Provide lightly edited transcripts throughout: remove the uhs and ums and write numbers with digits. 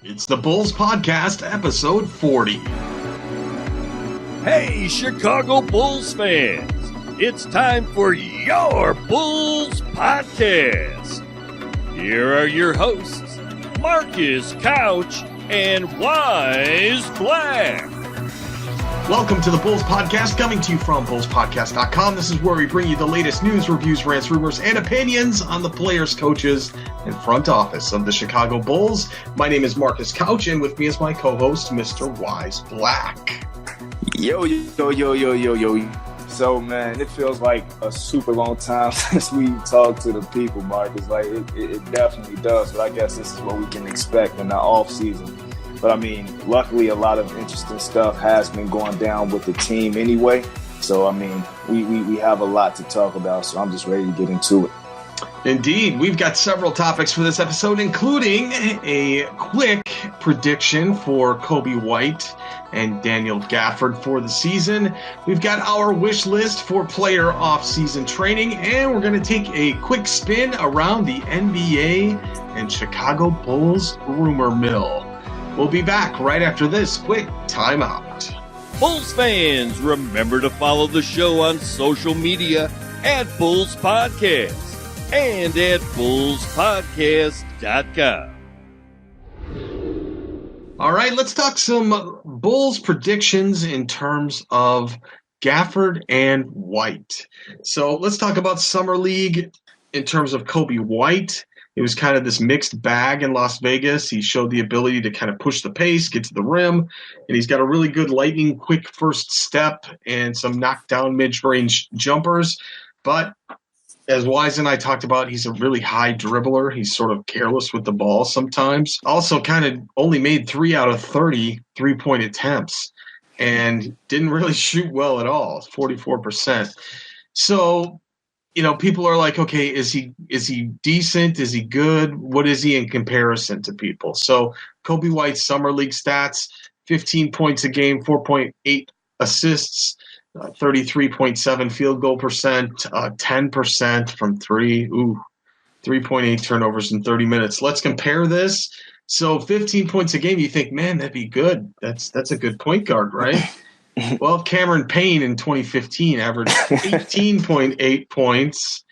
It's the Bulls Podcast, episode 40. Hey, Chicago Bulls fans! It's time for your Bulls Podcast. Here are your hosts, Marcus Couch and Wyse Black. Welcome to the Bulls Podcast, coming to you from bullspodcast.com. This is where we bring you the latest news, reviews, rants, rumors, and opinions on the players, coaches, and front office of the Chicago Bulls. My name is Marcus Couch, and with me is my co-host, Mr. Wyse Black. Yo. So, man, it feels like a super long time since we talked to the people, Marcus. Like, it definitely does, but I guess this is what we can expect in the off season. But, I mean, luckily a lot of interesting stuff has been going down with the team anyway. So, I mean, we have a lot to talk about, so I'm just ready to get into it. Indeed. We've got several topics for this episode, including a quick prediction for Coby White and Daniel Gafford for the season. We've got our wish list for player off-season training, and we're going to take a quick spin around the NBA and Chicago Bulls rumor mill. We'll be back right after this quick timeout. Bulls fans, remember to follow the show on social media at Bulls Podcast and at bullspodcast.com. All right, let's talk some Bulls predictions in terms of Gafford and White. So let's talk about Summer League in terms of Coby White. It was kind of this mixed bag in Las Vegas. He showed the ability to kind of push the pace, get to the rim, and he's got a really good lightning quick first step and some knockdown mid-range jumpers. But as Wyse and I talked about, he's a really high dribbler. He's sort of careless with the ball sometimes. Also kind of only made 3 out of 30 three-point attempts and didn't really shoot well at all, 44%. So, you know, people are like, okay, is he decent? Is he good? What is he in comparison to people? So Coby White's Summer League stats, 15 points a game, 4.8 assists, 33.7 field goal percent, 10% from three. 3.8 turnovers in 30 minutes. Let's compare this. So 15 points a game, you think, man, that'd be good. That's a good point guard, right? Well, Cameron Payne in 2015 averaged 18.8 points,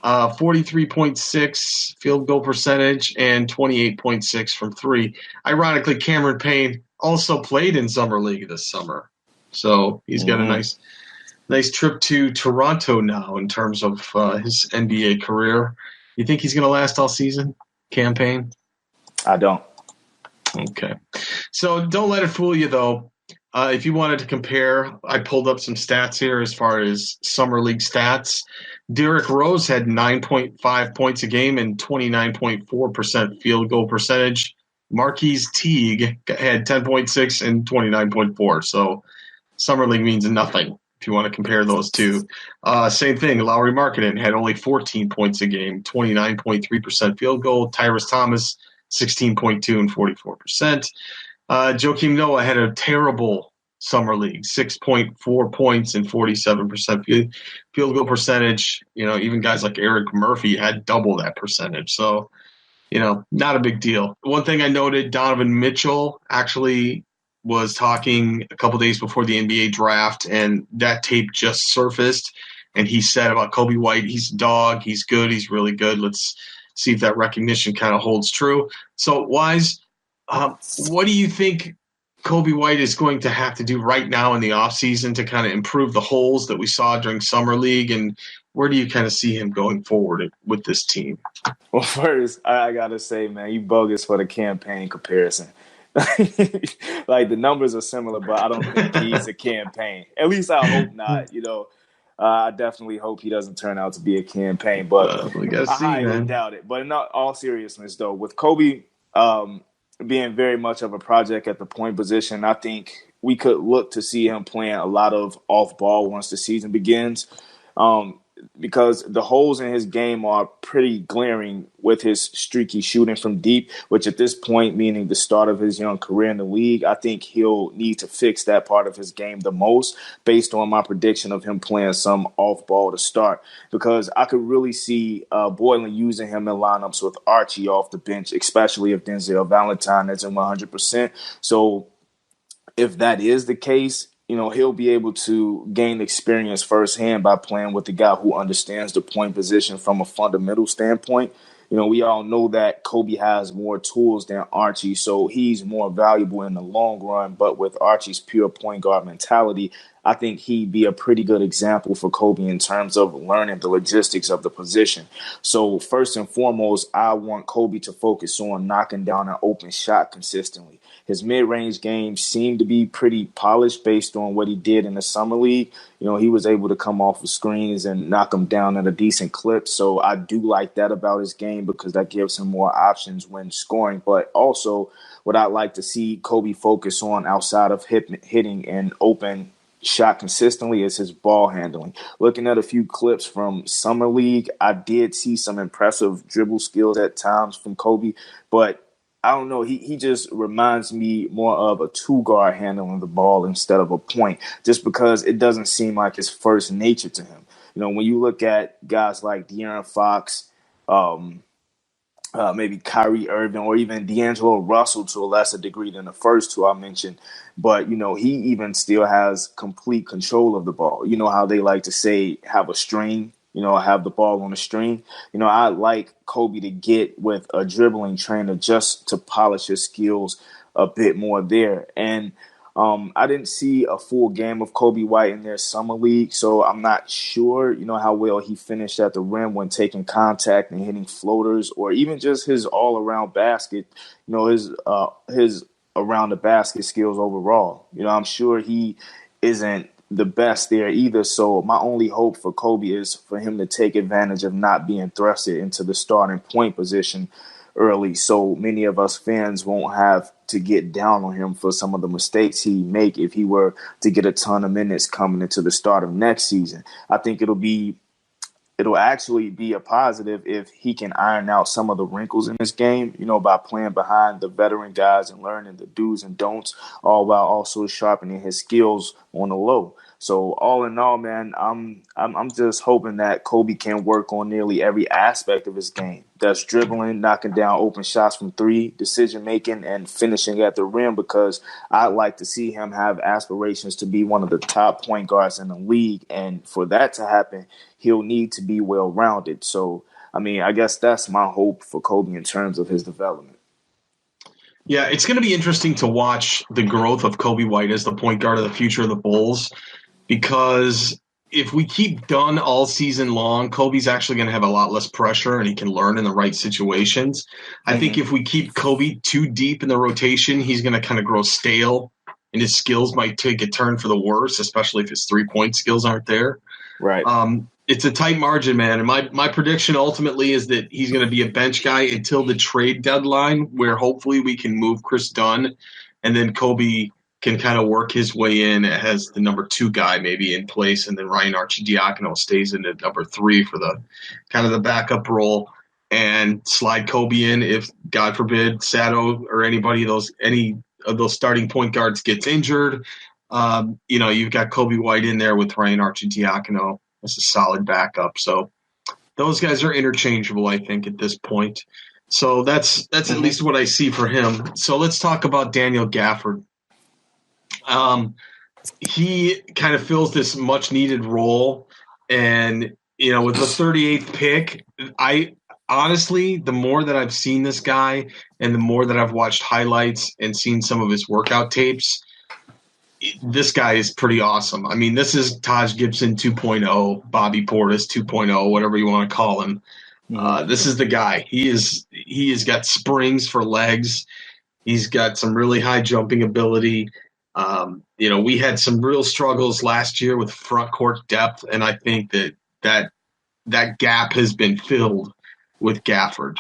43.6 field goal percentage, and 28.6 from three. Ironically, Cameron Payne also played in Summer League this summer. So he's got a nice trip to Toronto now in terms of his NBA career. You think he's going to last all season, Cam Payne? I don't. Okay. So don't let it fool you, though. If you wanted to compare, I pulled up some stats here as far as Summer League stats. Derrick Rose had 9.5 points a game and 29.4% field goal percentage. Marquise Teague had 10.6 and 29.4. So Summer League means nothing if you want to compare those two. Same thing, Lauri Markkanen had only 14 points a game, 29.3% field goal. Tyrese Thomas, 16.2 and 44%. Joakim Noah had a terrible Summer League, 6.4 points and 47% field goal percentage. You know, even guys like Eric Murphy had double that percentage. So, you know, not a big deal. One thing I noted, Donovan Mitchell actually was talking a couple days before the NBA draft, and that tape just surfaced. And he said about Coby White, he's a dog, he's good, he's really good. Let's see if that recognition kind of holds true. So, Wyse, what do you think Coby White is going to have to do right now in the offseason to kind of improve the holes that we saw during Summer League, and where do you kind of see him going forward with this team? Well, first, I got to say, man, you bogus for the campaign comparison. Like, the numbers are similar, but I don't think he's a campaign. At least I hope not, you know. I definitely hope he doesn't turn out to be a campaign, but we gotta see, I highly man. doubt it. But in all seriousness, though, with Coby being very much of a project at the point position, I think we could look to see him playing a lot of off ball once the season begins. because the holes in his game are pretty glaring with his streaky shooting from deep, which at this point, meaning the start of his young career in the league, I think he'll need to fix that part of his game the most based on my prediction of him playing some off ball to start, because I could really see Boylan using him in lineups with Archie off the bench, especially if Denzel Valentine isn't 100%. So if that is the case, he'll be able to gain experience firsthand by playing with the guy who understands the point position from a fundamental standpoint. We all know that Kobe has more tools than Archie, so he's more valuable in the long run. But with Archie's pure point guard mentality, I think he'd be a pretty good example for Kobe in terms of learning the logistics of the position. So first and foremost, I want Kobe to focus on knocking down an open shot consistently. His mid-range game seemed to be pretty polished based on what he did in the summer league. He was able to come off of screens and knock them down at a decent clip. So I do like that about his game because that gives him more options when scoring. But also what I'd like to see Kobe focus on outside of hitting and open shot consistently is his ball handling. Looking at a few clips from summer league, I did see some impressive dribble skills at times from Kobe, but I don't know. He just reminds me more of a two-guard handling the ball instead of a point, just because it doesn't seem like it's first nature to him. When you look at guys like De'Aaron Fox, maybe Kyrie Irving, or even D'Angelo Russell to a lesser degree than the first two I mentioned, but, he even still has complete control of the ball. You know how they like to say have a string, have the ball on a string. I like Kobe to get with a dribbling trainer just to polish his skills a bit more there. And I didn't see a full game of Kobe White in their summer league, so I'm not sure, how well he finished at the rim when taking contact and hitting floaters, or even just his all-around basket, his around the basket skills overall. I'm sure he isn't the best there either. So my only hope for Kobe is for him to take advantage of not being thrusted into the starting point position early, so many of us fans won't have to get down on him for some of the mistakes he make if he were to get a ton of minutes coming into the start of next season. I think it'll actually be a positive if he can iron out some of the wrinkles in his game, by playing behind the veteran guys and learning the do's and don'ts, all while also sharpening his skills on the low. So all in all, man, I'm just hoping that Kobe can work on nearly every aspect of his game. That's dribbling, knocking down open shots from three, decision making, and finishing at the rim, because I'd like to see him have aspirations to be one of the top point guards in the league. And for that to happen, he'll need to be well-rounded. So, I guess that's my hope for Kobe in terms of his development. Yeah, it's going to be interesting to watch the growth of Kobe White as the point guard of the future of the Bulls, because if we keep Dunn all season long, Kobe's actually going to have a lot less pressure and he can learn in the right situations. I think if we keep Kobe too deep in the rotation, he's going to kind of grow stale and his skills might take a turn for the worse, especially if his three-point skills aren't there. Right. It's a tight margin, man. And my prediction ultimately is that he's going to be a bench guy until the trade deadline, where hopefully we can move Chris Dunn and then Kobe can kind of work his way in as the number 2 guy maybe in place, and then Ryan Arcidiacono stays in at number 3 for the kind of the backup role, and slide Kobe in if, God forbid, Sato or any of those starting point guards gets injured. You've got Kobe White in there with Ryan Arcidiacono as a solid backup. So those guys are interchangeable, I think, at this point. So that's at least what I see for him. So let's talk about Daniel Gafford. He kind of fills this much needed role, and with the 38th pick, I honestly, the more that I've seen this guy and the more that I've watched highlights and seen some of his workout tapes, this guy is pretty awesome. This is Taj Gibson 2.0, Bobby Portis 2.0, whatever you want to call him. This is the guy. He has got springs for legs. He's got some really high jumping ability. We had some real struggles last year with front court depth, and I think that gap has been filled with Gafford.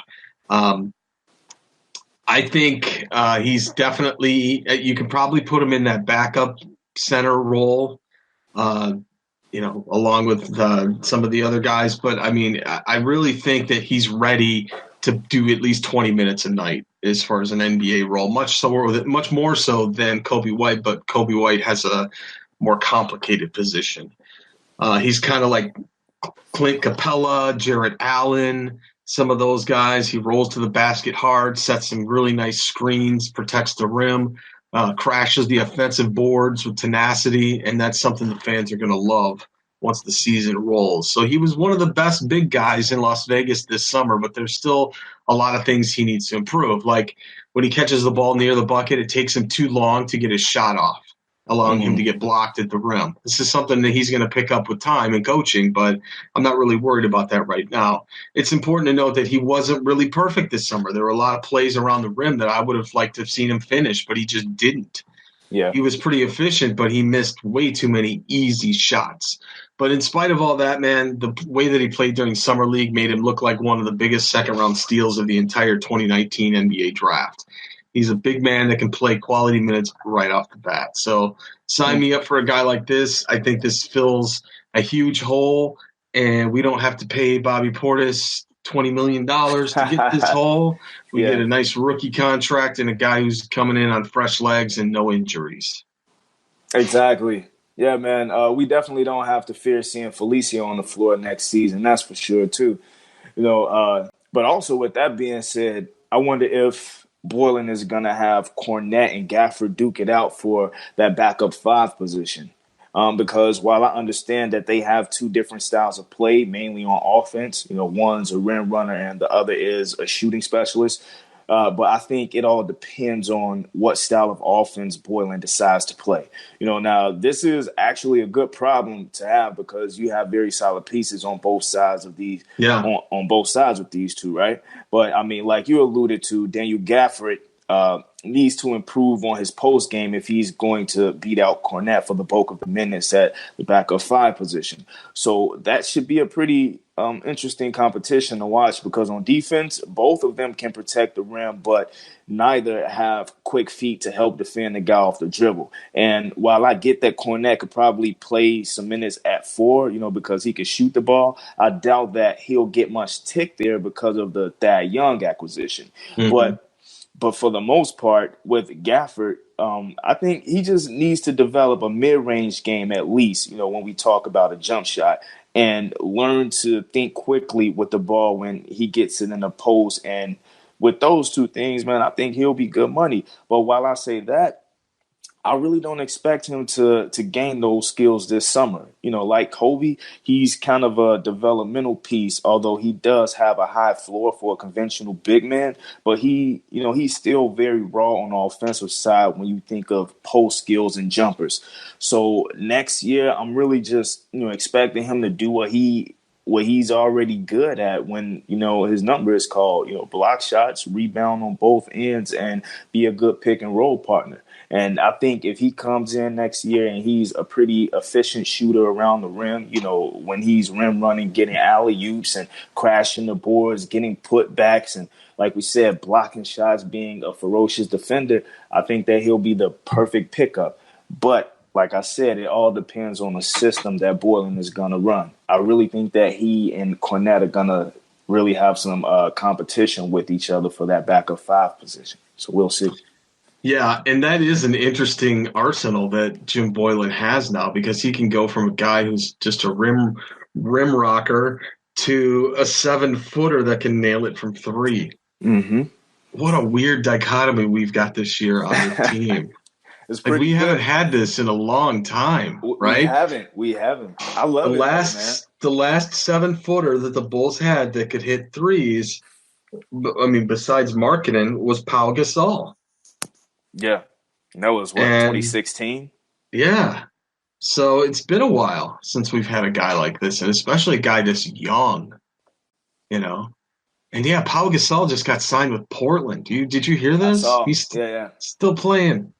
I think he's definitely – you can probably put him in that backup center role. along with some of the other guys. But I mean, I really think that he's ready to do at least 20 minutes a night as far as an NBA role, much more so than Kobe White. But Kobe White has a more complicated position. He's kind of like Clint Capella, Jarrett Allen, some of those guys. He rolls to the basket hard, sets some really nice screens, protects the rim, crashes the offensive boards with tenacity, and that's something the fans are going to love once the season rolls. So he was one of the best big guys in Las Vegas this summer, but there's still a lot of things he needs to improve. Like when he catches the ball near the bucket, it takes him too long to get his shot off, allowing him to get blocked at the rim. This is something that he's going to pick up with time and coaching, but I'm not really worried about that right now. It's important to note that he wasn't really perfect this summer. There were a lot of plays around the rim that I would have liked to have seen him finish, but he just didn't. Yeah. He was pretty efficient, but he missed way too many easy shots. But in spite of all that, man, the way that he played during Summer League made him look like one of the biggest second-round steals of the entire 2019 NBA draft. He's a big man that can play quality minutes right off the bat. So sign me up for a guy like this. I think this fills a huge hole, and we don't have to pay Bobby Portis $20 million to get this hole. We get a nice rookie contract and a guy who's coming in on fresh legs and no injuries. Exactly. Yeah, man. We definitely don't have to fear seeing Felicio on the floor next season. That's for sure, too. But also with that being said, I wonder if Boylen is going to have Cornette and Gafford duke it out for that backup 5 position. Because while I understand that they have two different styles of play, mainly on offense, one's a rim runner and the other is a shooting specialist. But I think it all depends on what style of offense Boylen decides to play. Now this is actually a good problem to have because you have very solid pieces on both sides of these, on both sides with these two, right? But I mean, like you alluded to, Daniel Gafford needs to improve on his post game if he's going to beat out Cornette for the bulk of the minutes at the backup 5 position. So that should be a pretty interesting competition to watch because on defense, both of them can protect the rim, but neither have quick feet to help defend the guy off the dribble. And while I get that Cornette could probably play some minutes at 4, because he can shoot the ball, I doubt that he'll get much tick there because of the Thad Young acquisition. But for the most part, with Gafford, I think he just needs to develop a mid-range game at least, when we talk about a jump shot, and learn to think quickly with the ball when he gets it in the post. And with those two things, man, I think he'll be good money. But while I say that, I really don't expect him to gain those skills this summer. Like Kobe, he's kind of a developmental piece, although he does have a high floor for a conventional big man. But he's still very raw on the offensive side when you think of post skills and jumpers. So next year, I'm really just expecting him to do what he's already good at when, his number is called, block shots, rebound on both ends, and be a good pick and roll partner. And I think if he comes in next year and he's a pretty efficient shooter around the rim, when he's rim running, getting alley-oops and crashing the boards, getting putbacks, and like we said, blocking shots, being a ferocious defender, I think that he'll be the perfect pickup. But like I said, it all depends on the system that Boylen is going to run. I really think that he and Cornette are going to really have some competition with each other for that backup 5 position. So we'll see. Yeah, and that is an interesting arsenal that Jim Boylen has now because he can go from a guy who's just a rim rocker to a 7-footer that can nail it from 3. Mm-hmm. What a weird dichotomy we've got this year on the team. We haven't had this in a long time, right? We haven't. I love The last 7-footer that the Bulls had that could hit threes, I mean, besides Markkanen, was Pau Gasol. Yeah. And that was, 2016? Yeah. So it's been a while since we've had a guy like this, and especially a guy this young, And, yeah, Pau Gasol just got signed with Portland. Did you hear this? He's still playing.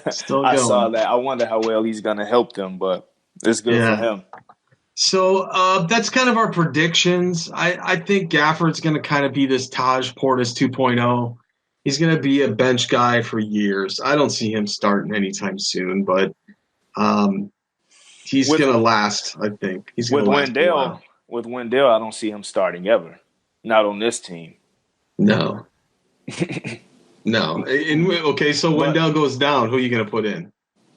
Still going. I saw that. I wonder how well he's going to help them, but it's good for him. So that's kind of our predictions. I think Gafford's going to kind of be this Taj Portis 2.0. He's going to be a bench guy for years. I don't see him starting anytime soon, but He's going to last, I think. He's going with to last a while. Wendell, I don't see him starting ever. Not on this team. No. No. Okay, so Wendell goes down. Who are you going to put in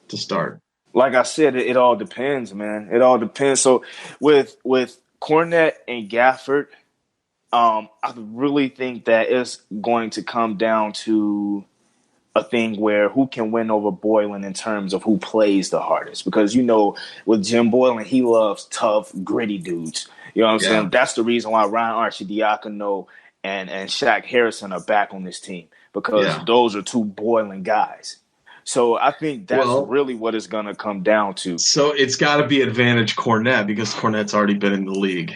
to start? Like I said, it all depends, man. It all depends. So with Cornette and Gafford, I really think that it's going to come down to a thing where who can win over Boylan in terms of who plays the hardest. Because, with Jim Boylan, he loves tough, gritty dudes. You know what I'm saying? That's the reason why Ryan Arcidiacono and Shaq Harrison are back on this team. Because those are two Boylan guys. So I think that's really what it's going to come down to. So it's got to be advantage Cornette because Cornette's already been in the league.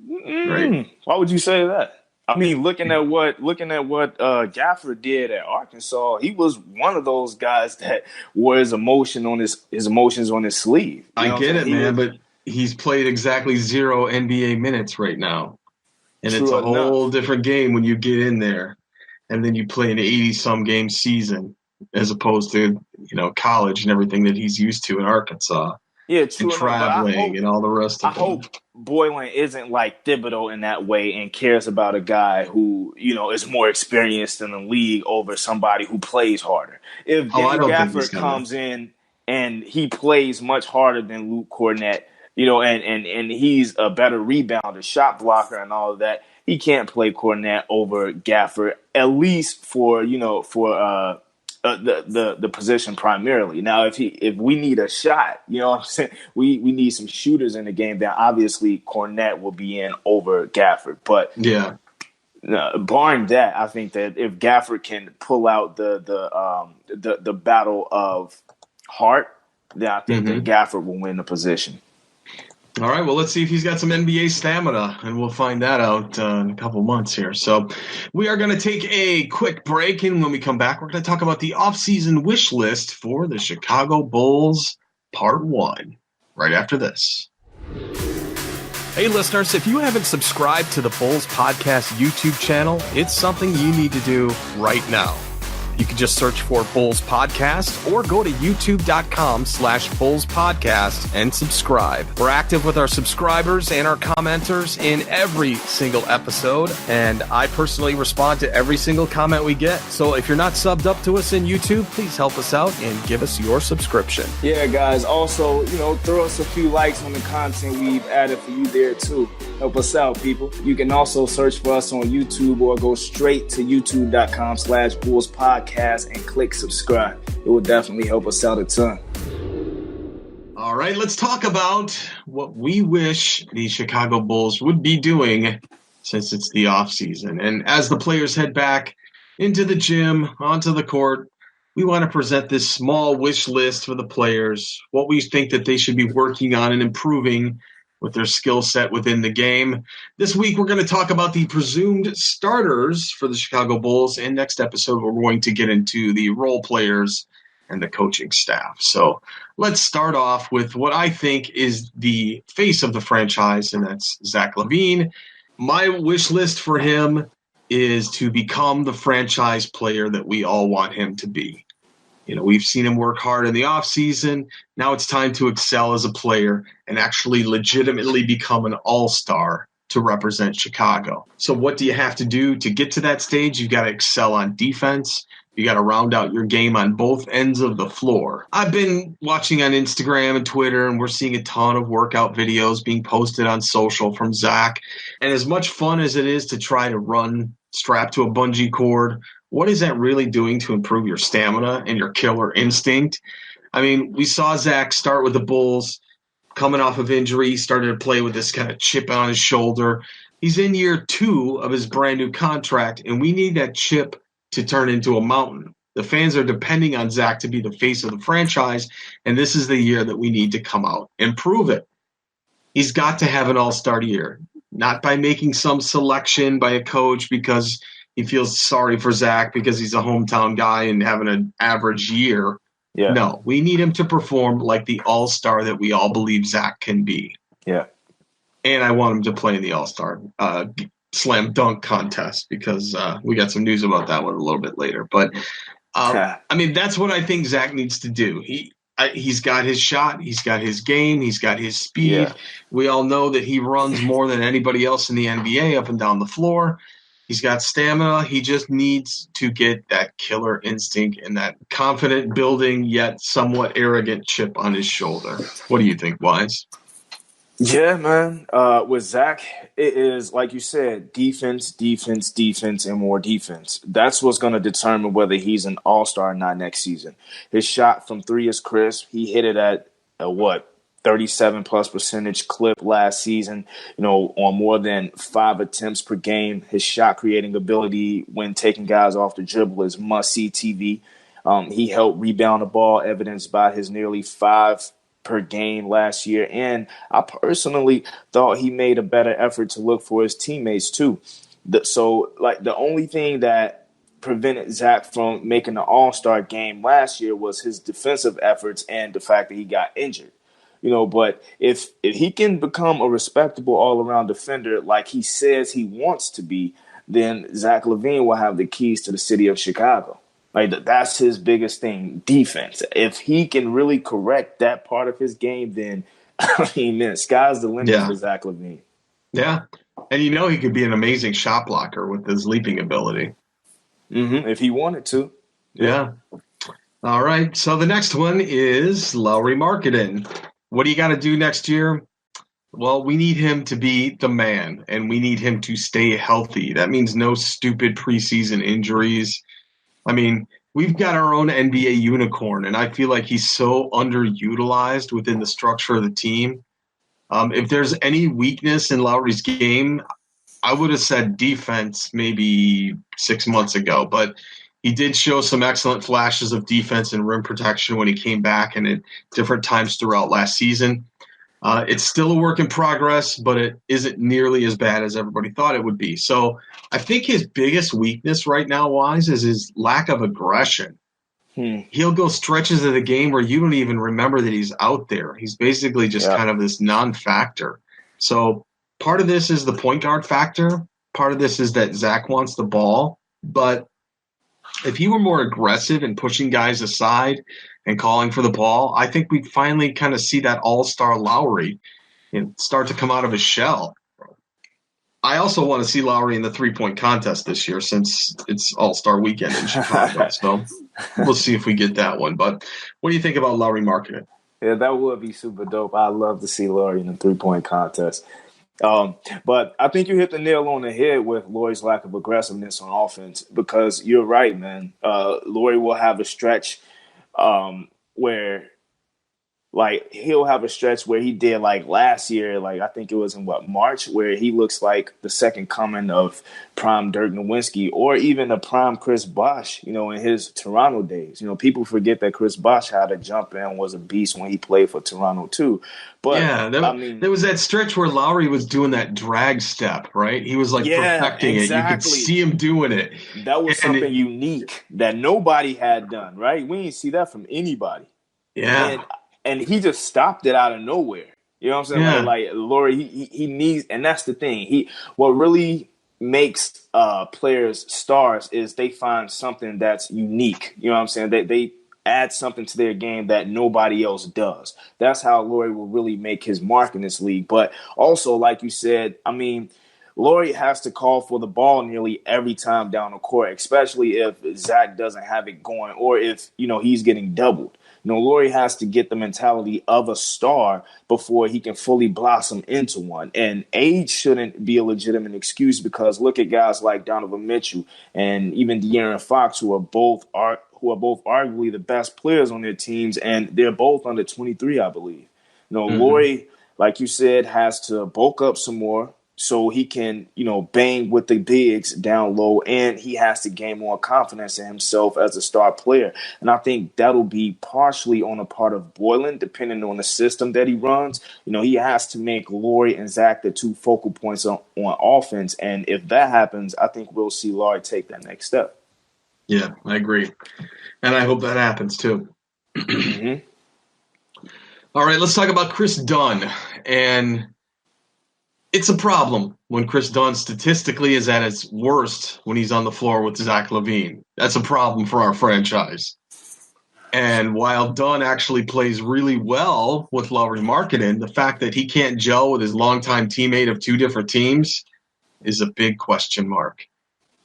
Right? Why would you say that? I mean, looking at what Gafford did at Arkansas, he was one of those guys that wore his emotions on his sleeve. I get it, man, but he's played exactly 0 NBA minutes right now, and it's a whole different game when you get in there, and then you play an 80-some game season as opposed to college and everything that he's used to in Arkansas. Yeah, true. And traveling and all the rest of it. I hope Boylan isn't like Thibodeau in that way and cares about a guy who, is more experienced in the league over somebody who plays harder. If Danny Gafford comes in and he plays much harder than Luke Cornette, and he's a better rebounder, shot blocker and all of that, he can't play Cornette over Gafford, at least for the position primarily. Now, if we need a shot, you know what I'm saying, we need some shooters in the game, then obviously Cornette will be in over Gafford. But barring that, I think that if Gafford can pull out the battle of heart, then I think that Gafford will win the position. All right, well, let's see if he's got some NBA stamina, and we'll find that out in a couple months here. So we are going to take a quick break, and when we come back, we're going to talk about the offseason wish list for the Chicago Bulls, Part 1, right after this. Hey, listeners, if you haven't subscribed to the Bulls Podcast YouTube channel, it's something you need to do right now. You can just search for Bulls Podcast or go to youtube.com/Bulls Podcast and subscribe. We're active with our subscribers and our commenters in every single episode, and I personally respond to every single comment we get. So if you're not subbed up to us in YouTube, please help us out and give us your subscription. Yeah, guys. Also, throw us a few likes on the content we've added for you there, too. Help us out, people. You can also search for us on YouTube or go straight to youtube.com/Bulls Podcast and click subscribe. It will definitely help us out a ton. All right, let's talk about what we wish the Chicago Bulls would be doing since it's the offseason. And as the players head back into the gym, onto the court, we want to present this small wish list for the players, what we think that they should be working on and improving with their skill set within the game. This week, we're going to talk about the presumed starters for the Chicago Bulls, and next episode, we're going to get into the role players and the coaching staff. So let's start off with what I think is the face of the franchise, and that's Zach LaVine. My wish list for him is to become the franchise player that we all want him to be. We've seen him work hard in the offseason. Now it's time to excel as a player and actually legitimately become an all-star to represent Chicago. So what do you have to do to get to that stage? You've got to excel on defense. You got to round out your game on both ends of the floor. I've been watching on Instagram and Twitter, and we're seeing a ton of workout videos being posted on social from Zach. And as much fun as it is to try to run strapped to a bungee cord, what is that really doing to improve your stamina and your killer instinct? I mean, we saw Zach start with the Bulls coming off of injury. He started to play with this kind of chip on his shoulder. He's in year 2 of his brand new contract, and we need that chip to turn into a mountain. The fans are depending on Zach to be the face of the franchise, and this is the year that we need to come out and prove it. He's got to have an all-star year, not by making some selection by a coach because he feels sorry for Zach because he's a hometown guy and having an average year. Yeah. No, we need him to perform like the all-star that we all believe Zach can be. Yeah. And I want him to play in the all-star slam dunk contest because we got some news about that one a little bit later. But, I mean, that's what I think Zach needs to do. he's got his shot. He's got his game. He's got his speed. Yeah. We all know that he runs more than anybody else in the NBA up and down the floor. He's got stamina. He just needs to get that killer instinct and that confident building yet somewhat arrogant chip on his shoulder. What do you think, Wise? Yeah, man. With Zach, it is, like you said, defense, defense, defense, and more defense. That's what's going to determine whether he's an all-star or not next season. His shot from three is crisp. He hit it at, 37+ percentage clip last season, on more than 5 attempts per game. His shot creating ability when taking guys off the dribble is must-see TV. He helped rebound the ball, evidenced by his nearly 5 per game last year. And I personally thought he made a better effort to look for his teammates too. The only thing that prevented Zach from making the All-Star game last year was his defensive efforts and the fact that he got injured. But if he can become a respectable all-around defender like he says he wants to be, then Zach LaVine will have the keys to the city of Chicago. Like, that's his biggest thing, defense. If he can really correct that part of his game, then, man, sky's the limit for Zach LaVine. Yeah. And he could be an amazing shot blocker with his leaping ability. Mm-hmm, if he wanted to. Yeah. All right. So the next one is Lauri Markkanen. What do you got to do next year? Well, we need him to be the man, and we need him to stay healthy. That means no stupid preseason injuries. I mean, we've got our own NBA unicorn, and I feel like he's so underutilized within the structure of the team. If there's any weakness in Lowry's game, I would have said defense maybe 6 months ago, but he did show some excellent flashes of defense and rim protection when he came back and at different times throughout last season. It's still a work in progress, but it isn't nearly as bad as everybody thought it would be. So I think his biggest weakness right now, Wise, is his lack of aggression. He'll go stretches of the game where you don't even remember that he's out there. He's basically just kind of this non-factor. So part of this is the point guard factor. Part of this is that Zach wants the ball. But if he were more aggressive in pushing guys aside and calling for the ball, I think we'd finally kind of see that all-star Lowry and start to come out of his shell. I also want to see Lowry in the three-point contest this year since it's all-star weekend in Chicago. So we'll see if we get that one. But what do you think about Lauri Markkanen? Yeah, that would be super dope. I'd love to see Lauri in the three-point contest. But I think you hit the nail on the head with Lauri's lack of aggressiveness on offense because you're right, man. Lauri will have a stretch where he'll have a stretch where he did last year, I think it was in March, where he looks like the second coming of prime Dirk Nowitzki or even a prime Chris Bosh, in his Toronto days. People forget that Chris Bosh had a jump and was a beast when he played for Toronto too. But there was that stretch where Lowry was doing that drag step, right? He was perfecting it. You could see him doing it. That was something unique that nobody had done, right? We didn't see that from anybody. Yeah. And he just stopped it out of nowhere. You know what I'm saying? Yeah. Like Lauri, he needs, and that's the thing. What really makes players stars is they find something that's unique. You know what I'm saying? They add something to their game that nobody else does. That's how Lauri will really make his mark in this league. But also, like you said, Lauri has to call for the ball nearly every time down the court, especially if Zach doesn't have it going or if, he's getting doubled. Lauri has to get the mentality of a star before he can fully blossom into one. And age shouldn't be a legitimate excuse because look at guys like Donovan Mitchell and even De'Aaron Fox, who are both arguably the best players on their teams, and they're both under 23, I believe. Lauri, like you said, has to bulk up some more so he can, bang with the bigs down low, and he has to gain more confidence in himself as a star player. And I think that'll be partially on the part of Boylen, depending on the system that he runs. He has to make Lauri and Zach the two focal points on offense. And if that happens, I think we'll see Lauri take that next step. Yeah, I agree. And I hope that happens too. Mm-hmm. All right, let's talk about Chris Dunn. And it's a problem when Chris Dunn statistically is at its worst when he's on the floor with Zach LaVine. That's a problem for our franchise. And while Dunn actually plays really well with Lauri Markkanen, the fact that he can't gel with his longtime teammate of two different teams is a big question mark.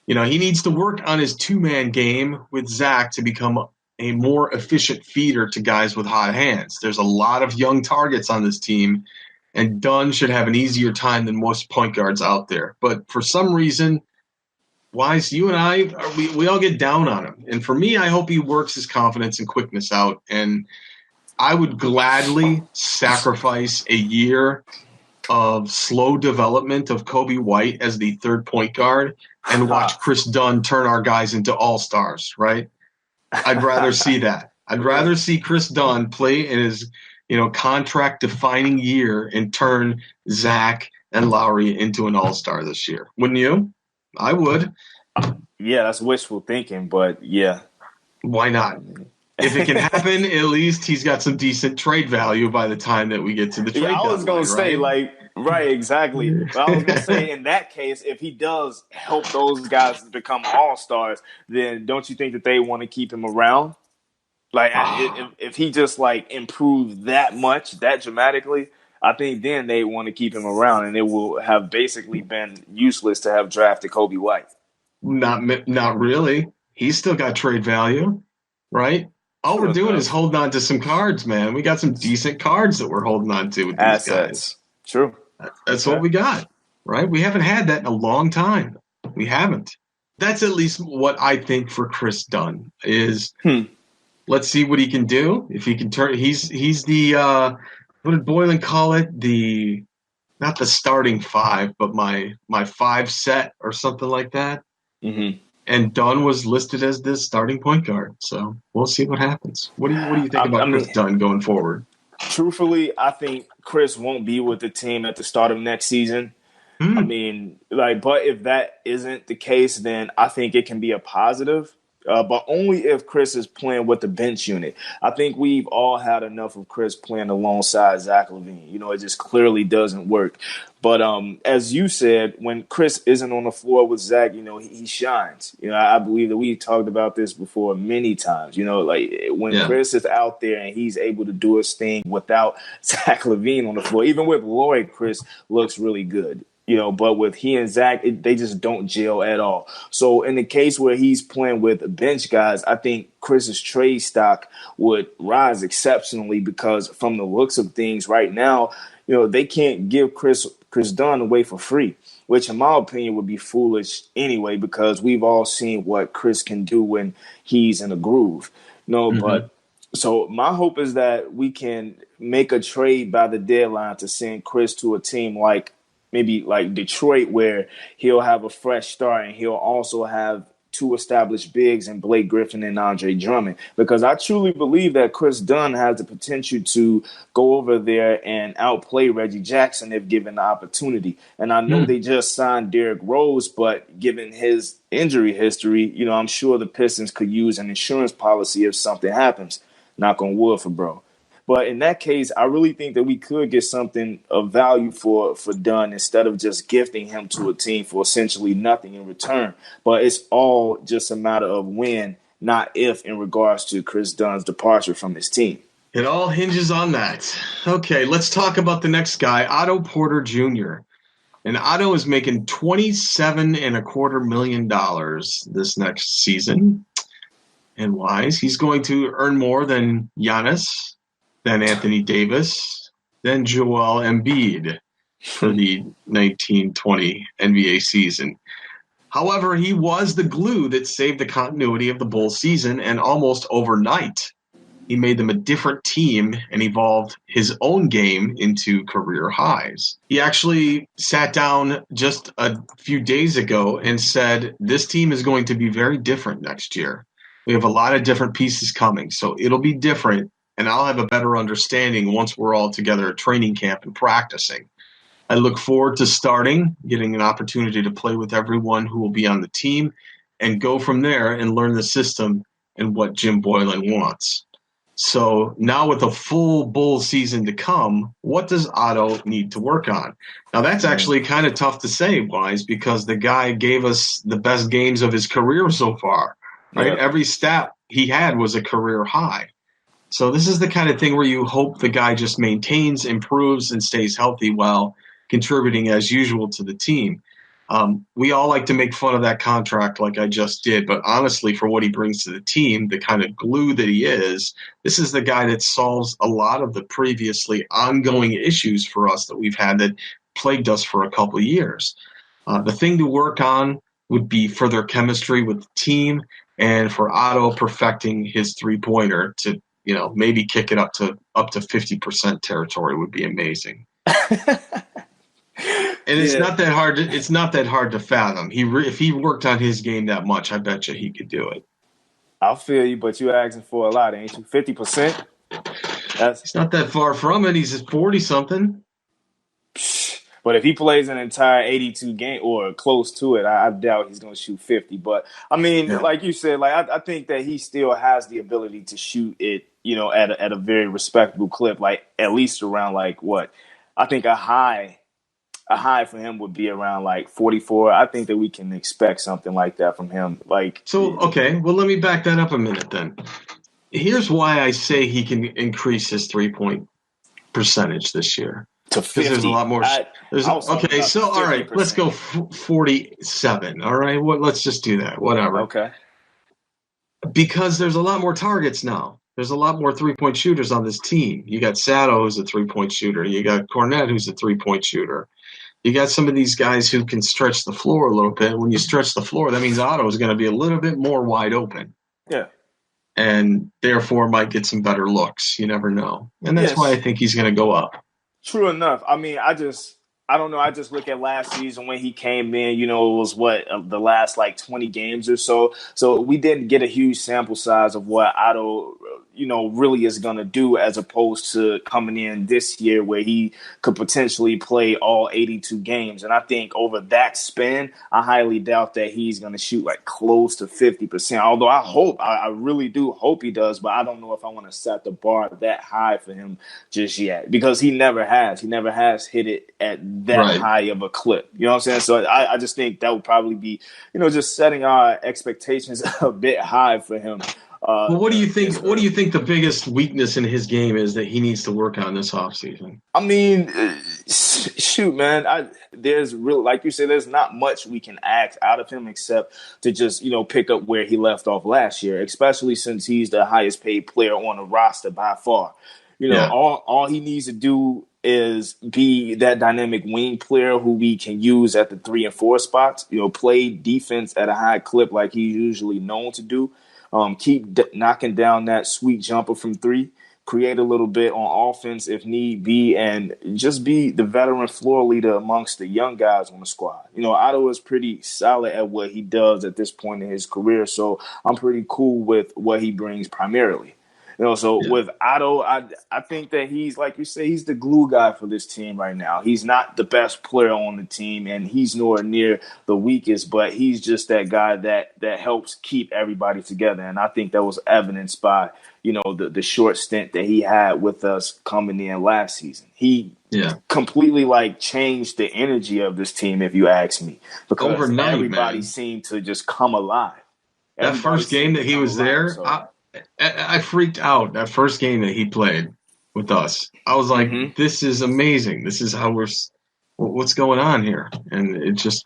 He needs to work on his two-man game with Zach to become a more efficient feeder to guys with hot hands. There's a lot of young targets on this team, and Dunn should have an easier time than most point guards out there. But for some reason, Wyse, you and I, we all get down on him. And for me, I hope he works his confidence and quickness out. And I would gladly sacrifice a year of slow development of Kobe White as the third point guard and watch Chris Dunn turn our guys into all-stars, right? I'd rather see that. I'd rather see Chris Dunn play in his, contract-defining year and turn Zach and Lauri into an all-star this year. Wouldn't you? I would. Yeah, that's wishful thinking, but yeah. Why not? If it can happen, at least he's got some decent trade value by the time that we get to the trade deadline. I was going to say, right, exactly. But I was going to say, in that case, if he does help those guys become all-stars, then don't you think that they want to keep him around? If he just, improves that much, that dramatically, I think then they want to keep him around, and it will have basically been useless to have drafted Kobe White. Not really. He's still got trade value, right? All we're doing is holding on to some cards, man. We got some decent cards that we're holding on to with these assets. Guys. True. That's what we got, right? We haven't had that in a long time. We haven't. That's at least what I think for Chris Dunn is. Let's see what he can do. If he can turn, he's the what did Boylan call it? Not the starting five, but my five set or something like that. Mm-hmm. And Dunn was listed as the starting point guard. So we'll see what happens. What do you think about Chris Dunn going forward? Truthfully, I think Chris won't be with the team at the start of next season. I mean, but if that isn't the case, then I think it can be a positive. But only if Chris is playing with the bench unit. I think we've all had enough of Chris playing alongside Zach LaVine. It just clearly doesn't work. But as you said, when Chris isn't on the floor with Zach, he shines. I believe that we talked about this before many times. When Chris is out there and he's able to do his thing without Zach LaVine on the floor, even with Lloyd, Chris looks really good. But with he and Zach, they just don't gel at all. So in the case where he's playing with bench guys, I think Chris's trade stock would rise exceptionally because from the looks of things right now, they can't give Chris Dunn away for free, which in my opinion would be foolish anyway because we've all seen what Chris can do when he's in a groove. But so my hope is that we can make a trade by the deadline to send Chris to a team maybe like Detroit, where he'll have a fresh start and he'll also have two established bigs in Blake Griffin and Andre Drummond. Because I truly believe that Chris Dunn has the potential to go over there and outplay Reggie Jackson if given the opportunity. And I know they just signed Derrick Rose, but given his injury history, I'm sure the Pistons could use an insurance policy if something happens. Knock on wood for bro. But in that case, I really think that we could get something of value for Dunn instead of just gifting him to a team for essentially nothing in return. But it's all just a matter of when, not if, in regards to Chris Dunn's departure from his team. It all hinges on that. Okay, let's talk about the next guy, Otto Porter Jr. And Otto is making $27.25 million this next season. And Wyse, he's going to earn more than Giannis, then Anthony Davis, then Joel Embiid for the 1920 NBA season. However, he was the glue that saved the continuity of the Bulls season, and almost overnight, he made them a different team and evolved his own game into career highs. He actually sat down just a few days ago and said, this team is going to be very different next year. We have a lot of different pieces coming, so it'll be different. And I'll have a better understanding once we're all together at training camp and practicing. I look forward to starting, getting an opportunity to play with everyone who will be on the team, and go from there and learn the system and what Jim Boylan wants. So now with a full Bulls season to come, what does Otto need to work on? Now that's actually kind of tough to say, Wyse, because the guy gave us the best games of his career so far. Right? Yeah. Every stat he had was a career high. So this is the kind of thing where you hope the guy just maintains, improves, and stays healthy while contributing as usual to the team. We all like to make fun of that contract like I just did, but honestly, for what he brings to the team, the kind of glue that he is, this is the guy that solves a lot of the previously ongoing issues for us that we've had that plagued us for a couple of years. The thing to work on would be further chemistry with the team and for Otto perfecting his three-pointer to, maybe kick it up to 50% territory would be amazing. And it's not that hard. It's not that hard to fathom. If he worked on his game that much, I bet you he could do it. I feel you, but you're asking for a lot, ain't you? 50%. He's not that far from it. He's 40-something. But if he plays an entire 82 game or close to it, I doubt he's going to shoot 50. But I mean, like you said, like I think that he still has the ability to shoot it, at a very respectable clip, like at least around like what I think a high for him would be around like 44. I think that we can expect something like that from him. Okay. Well, let me back that up a minute then. Here's why I say he can increase his 3-point percentage this year. To 50. There's a lot more. All right, let's go 47. All right, let's just do that. Whatever. Okay. Because there's a lot more targets now. There's a lot more 3-point shooters on this team. You got Sato, who's a 3-point shooter. You got Cornette, who's a 3-point shooter. You got some of these guys who can stretch the floor a little bit. When you stretch the floor, that means Otto is going to be a little bit more wide open. Yeah. And therefore might get some better looks. You never know. And that's why I think he's going to go up. True enough. I mean, I don't know. I just look at last season when he came in, it was the last like 20 games or so. So we didn't get a huge sample size of what Otto, really is going to do as opposed to coming in this year where he could potentially play all 82 games. And I think over that span, I highly doubt that he's going to shoot like close to 50%. Although I really do hope he does, but I don't know if I want to set the bar that high for him just yet because he never has hit it at that high of a clip. You know what I'm saying? So I just think that would probably be, just setting our expectations a bit high for him. Well, what do you think? What do you think the biggest weakness in his game is that he needs to work on this offseason? I mean, shoot, man. There's really, like you said, there's not much we can ask out of him except to just pick up where he left off last year, especially since he's the highest paid player on the roster by far. All he needs to do is be that dynamic wing player who we can use at the 3 and 4 spots. Play defense at a high clip like he's usually known to do. Keep knocking down that sweet jumper from 3, create a little bit on offense if need be, and just be the veteran floor leader amongst the young guys on the squad. Otto is pretty solid at what he does at this point in his career, so I'm pretty cool with what he brings primarily. With Otto, I think that he's, like you say, he's the glue guy for this team right now. He's not the best player on the team, and he's nowhere near the weakest, but he's just that guy that helps keep everybody together. And I think that was evidenced by, the short stint that he had with us coming in last season. He completely, changed the energy of this team, if you ask me, because overnight, everybody seemed to just come alive. That first game that he was there, I freaked out that first game that he played with us. I was like, This is amazing. This is how what's going on here? And it just,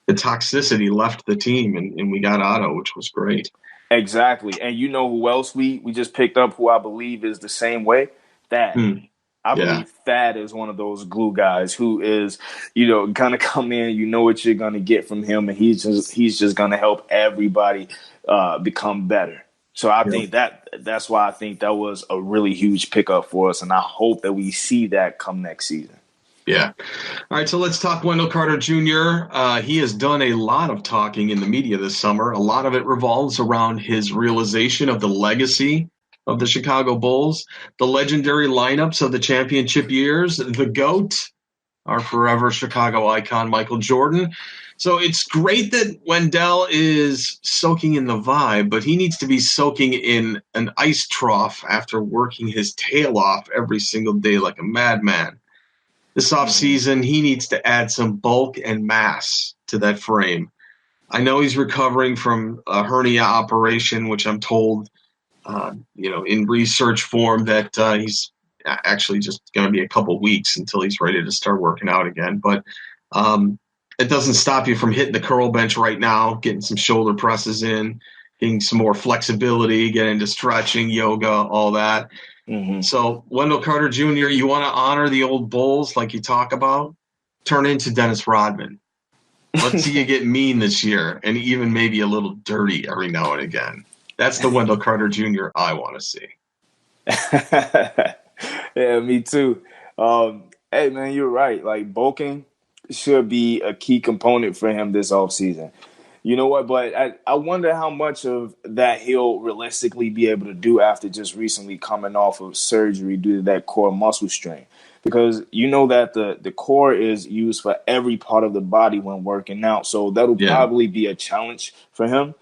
the toxicity left the team and we got Otto, which was great. Exactly. And you know who else we just picked up who I believe is the same way? Thad. I believe Thad is one of those glue guys who is, going to come in, what you're going to get from him, and he's just going to help everybody become better. So I think that's why I think that was a really huge pickup for us, and I hope that we see that come next season. Yeah. All right, so let's talk Wendell Carter Jr. He has done a lot of talking in the media this summer. A lot of it revolves around his realization of the legacy of the Chicago Bulls, the legendary lineups of the championship years, the GOAT, our forever Chicago icon, Michael Jordan. So it's great that Wendell is soaking in the vibe, but he needs to be soaking in an ice trough after working his tail off every single day like a madman. This offseason, he needs to add some bulk and mass to that frame. I know he's recovering from a hernia operation, which I'm told in research form that he's actually just going to be a couple weeks until he's ready to start working out again. But it doesn't stop you from hitting the curl bench right now, getting some shoulder presses in, getting some more flexibility, getting into stretching, yoga, all that. Mm-hmm. So Wendell Carter Jr., you want to honor the old Bulls like you talk about? Turn into Dennis Rodman. Let's see you get mean this year and even maybe a little dirty every now and again. That's the Wendell Carter Jr. I want to see. Yeah, me too. Hey, man, you're right. Like, bulking should be a key component for him this offseason. You know what? But I wonder how much of that he'll realistically be able to do after just recently coming off of surgery due to that core muscle strain. Because you know that the core is used for every part of the body when working out. So that'll probably be a challenge for him.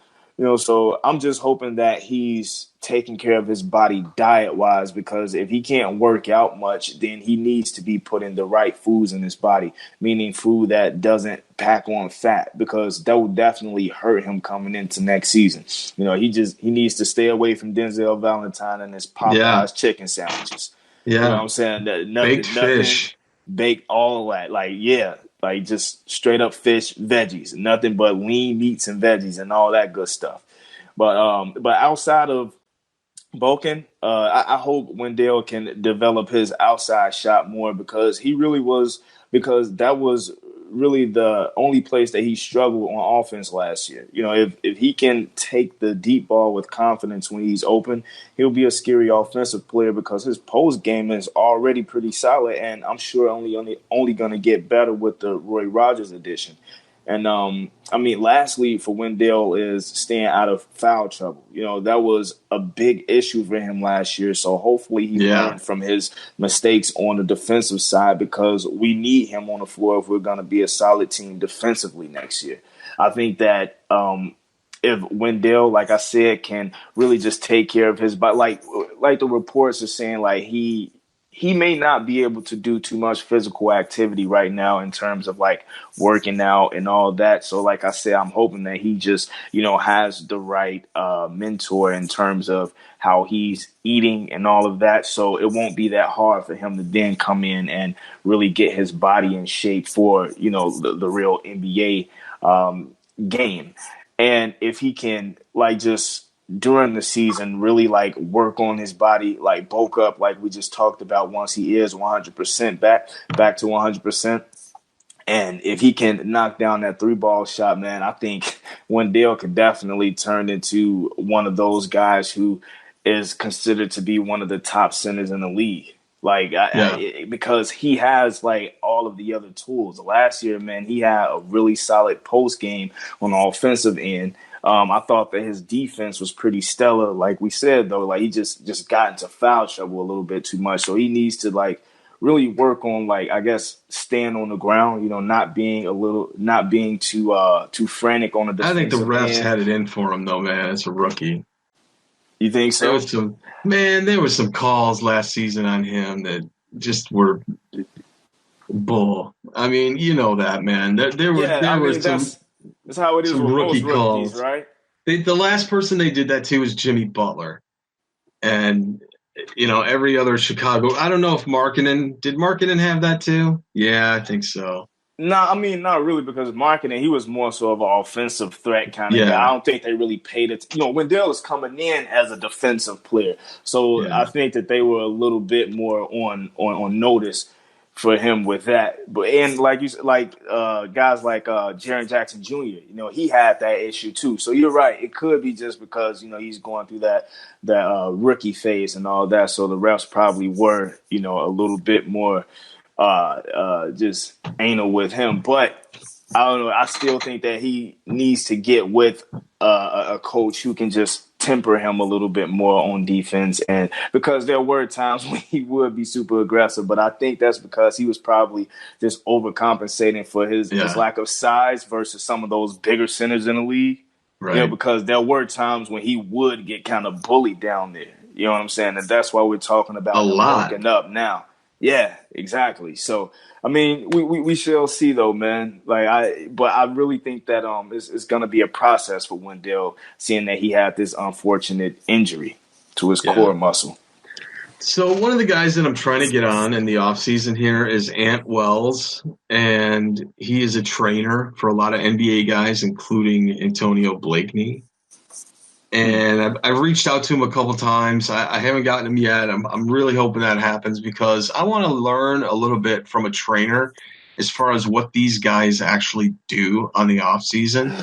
So I'm just hoping that he's taking care of his body diet-wise, because if he can't work out much, then he needs to be putting the right foods in his body, meaning food that doesn't pack on fat, because that will definitely hurt him coming into next season. He needs to stay away from Denzel Valentine and his Popeyes chicken sandwiches. Yeah. You know what I'm saying? Baked fish. Baked, all that. Like just straight up fish, veggies, nothing but lean meats and veggies and all that good stuff. But outside of bulking, I hope Wendell can develop his outside shot more, because that was really the only place that he struggled on offense last year. If he can take the deep ball with confidence when he's open, he'll be a scary offensive player, because his post game is already pretty solid, and I'm sure only going to get better with the Roy Rogers addition. And lastly, for Wendell is staying out of foul trouble. That was a big issue for him last year. So hopefully he learned from his mistakes on the defensive side, because we need him on the floor if we're going to be a solid team defensively next year. I think that if Wendell, like I said, can really just take care of his body, like the reports are saying, like he may not be able to do too much physical activity right now in terms of like working out and all that. So like I said, I'm hoping that he just, has the right mentor in terms of how he's eating and all of that. So it won't be that hard for him to then come in and really get his body in shape for, the real NBA game. And if he can just during the season really work on his body, bulk up like we just talked about, once he is 100% back to 100%. And if he can knock down that 3-ball shot, man, I think Wendell could definitely turn into one of those guys who is considered to be one of the top centers in the league. Because he has all of the other tools. Last year, man, he had a really solid post game on the offensive end. I thought that his defense was pretty stellar. Like we said, though, he just got into foul trouble a little bit too much. So he needs to really work on staying on the ground. Not being too frantic on the defensive I think the refs end. had it in for him, though, man. As a rookie. You think so? There was some calls last season on him that just were bull. I mean, you know that, man. There were some. That's how it is with rookie most rookies, right? The last person they did that to was Jimmy Butler. And, every other Chicago. I don't know if did Markkanen have that too? Yeah, I think so. No, not really, because Markkanen, he was more so of an offensive threat kind of guy. I don't think they really paid it. Wendell is coming in as a defensive player. So I think that they were a little bit more on notice for him with that. But and guys like Jaren Jackson Jr., he had that issue too. So you're right. It could be just because, he's going through that rookie phase and all that. So the refs probably were, a little bit more just anal with him. But I don't know. I still think that he needs to get with a coach who can just temper him a little bit more on defense. And because there were times when he would be super aggressive, but I think that's because he was probably just overcompensating for his lack of size versus some of those bigger centers in the league. Right. Because there were times when he would get kind of bullied down there. You know what I'm saying? And that's why we're talking about him working up now. Yeah, exactly. So, we shall see, though, man. But I really think that it's going to be a process for Wendell, seeing that he had this unfortunate injury. to his core muscle. So one of the guys that I'm trying to get on in the offseason here is Ant Wells, and he is a trainer for a lot of NBA guys, including Antonio Blakeney. And I've reached out to him a couple times. I haven't gotten him yet. I'm really hoping that happens because I want to learn a little bit from a trainer as far as what these guys actually do on the off season.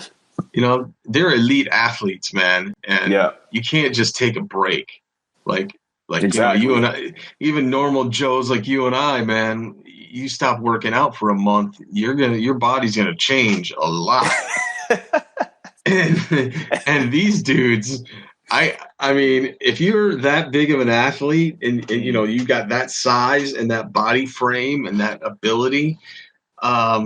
You know, they're elite athletes, man, and you can't just take a break. Like exactly. You know, you and I, even normal Joes like you and I, man, you stop working out for a month, your body's gonna change a lot. And these dudes, I mean, if you're that big of an athlete and you know you got that size and that body frame and that ability, I